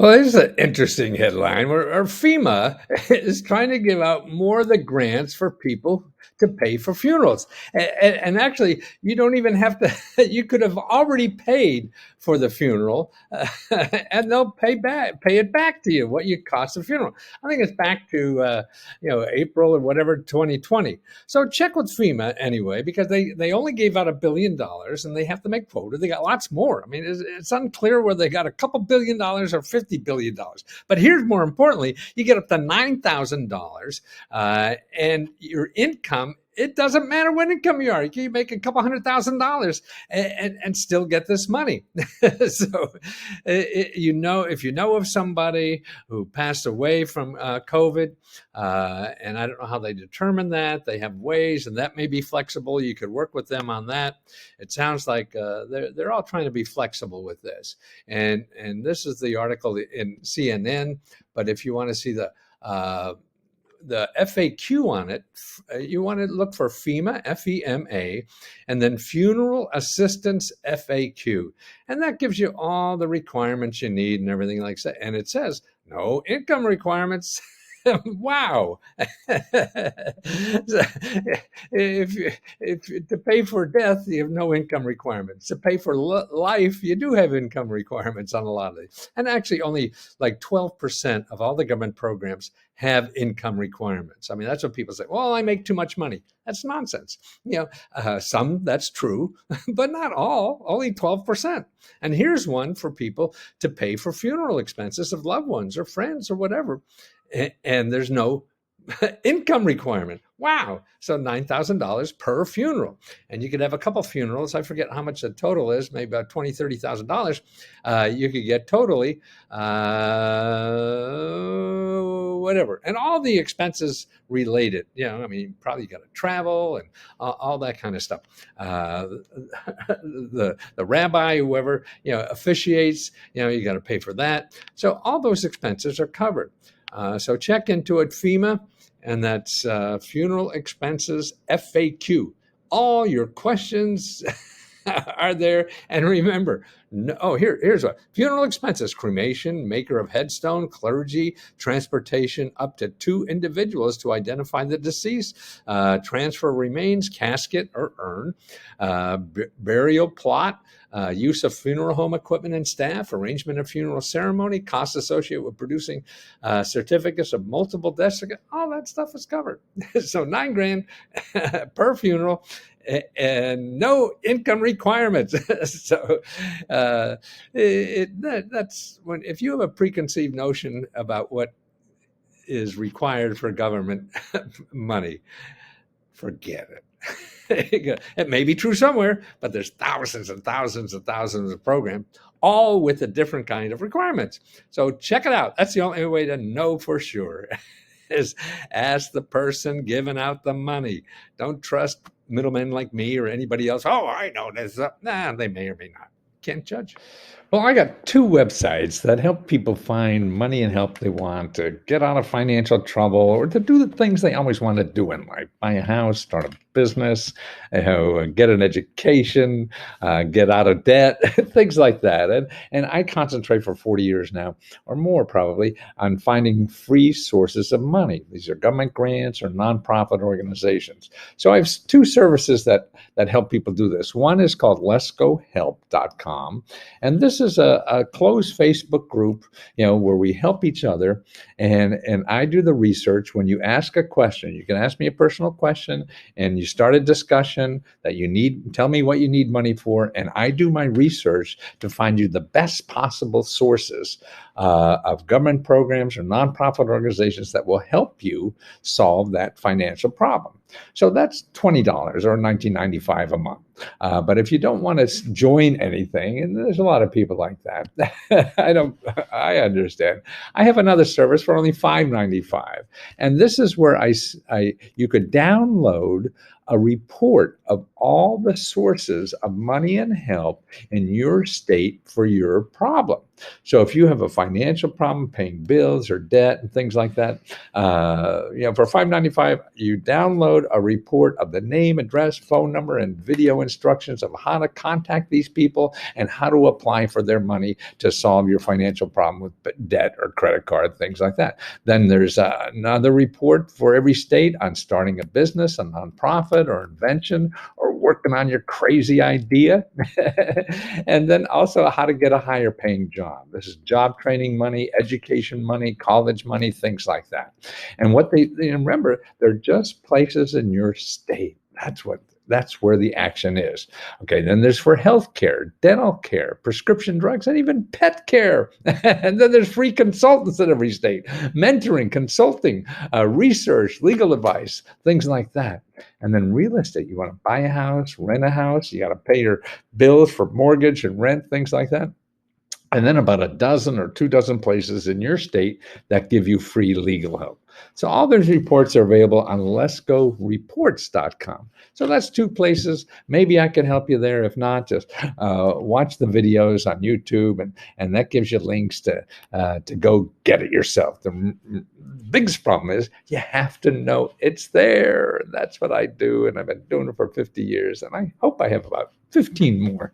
Well, here's an interesting headline where FEMA is trying to give out more of the grants for people to pay for funerals. And actually, you don't even have to, you could have already paid for the funeral and they'll pay it back to you, what you cost the funeral. I think it's back to, April or whatever, 2020. So check with FEMA anyway, because they only gave out $1 billion and they have to make quota. They got lots more. I mean, it's unclear whether they got a couple $1 billion or $50 billion. But here's more importantly, you get up to $9,000 and your income, it doesn't matter what income you are. You can make a couple $100,000 and still get this money. So, if you know of somebody who passed away from COVID, and I don't know how they determine that. They have ways, and that may be flexible. You could work with them on that. It sounds like they're all trying to be flexible with this. And this is the article in CNN. But if you want to see the FAQ on it, you want to look for FEMA, FEMA, and then Funeral Assistance FAQ. And that gives you all the requirements you need and everything like that. And it says no income requirements. Wow. if to pay for death, you have no income requirements. To pay for life, you do have income requirements on a lot of these. And actually only like 12% of all the government programs have income requirements. I mean, that's what people say. Well, I make too much money. That's nonsense. Some that's true, but not all, only 12%. And here's one for people to pay for funeral expenses of loved ones or friends or whatever. And there's no income requirement. Wow. So $9,000 per funeral. And you could have a couple funerals. I forget how much the total is, maybe about $20,000, $30,000. You could get totally whatever. And all the expenses related. Probably you got to travel and all that kind of stuff. The rabbi, whoever, officiates, you got to pay for that. So all those expenses are covered. So check into it, FEMA, and that's Funeral Expenses FAQ. All your questions are there. And remember, here's what. Funeral expenses: cremation, maker of headstone, clergy, transportation up to 2 individuals to identify the deceased, transfer remains, casket or urn, burial plot, use of funeral home equipment and staff, arrangement of funeral ceremony, costs associated with producing certificates of multiple deaths. All that stuff is covered. So $9,000 per funeral and no income requirements. So that's when, if you have a preconceived notion about what is required for government money, forget it. It may be true somewhere, but there's thousands and thousands and thousands of programs, all with a different kind of requirements. So check it out. That's the only way to know for sure, is ask the person giving out the money. Don't trust middlemen like me or anybody else. Oh, I know this. They may or may not. Can't judge. Well, I got 2 websites that help people find money and help they want to get out of financial trouble or to do the things they always want to do in life. Buy a house, start a business, get an education, get out of debt, things like that. And I concentrate for 40 years now, or more probably, on finding free sources of money. These are government grants or nonprofit organizations. So I have 2 services that help people do this. One is called letsgohelp.com. And this is a closed Facebook group, where we help each other. And I do the research. When you ask a question, you can ask me a personal question, and you start a discussion that you need, tell me what you need money for, and I do my research to find you the best possible sources of government programs or nonprofit organizations that will help you solve that financial problem. So that's $20 or $19.95 a month. But if you don't want to join anything, and there's a lot of people like that, I understand. I have another service for only $5.95, and this is where you could download a report of all the sources of money and help in your state for your problem. So if you have a financial problem paying bills or debt and things like that, for $5.95, you download a report of the name, address, phone number, and video instructions of how to contact these people and how to apply for their money to solve your financial problem with debt or credit card, things like that. Then there's another report for every state on starting a business, a nonprofit, or invention, or working on your crazy idea. And then also how to get a higher paying job. This is job training money, education money, college money, things like that. And what they remember, they're just places in your state. That's where the action is. Okay, then there's for health care, dental care, prescription drugs, and even pet care. And then there's free consultants in every state, mentoring, consulting, research, legal advice, things like that. And then real estate, you want to buy a house, rent a house, you got to pay your bills for mortgage and rent, things like that. And then about a dozen or 2 dozen places in your state that give you free legal help. So all those reports are available on letsgoreports.com. So that's 2 places. Maybe I can help you there. If not, just watch the videos on YouTube, and that gives you links to go get it yourself. The biggest problem is you have to know it's there. That's what I do, and I've been doing it for 50 years, and I hope I have about 15 more.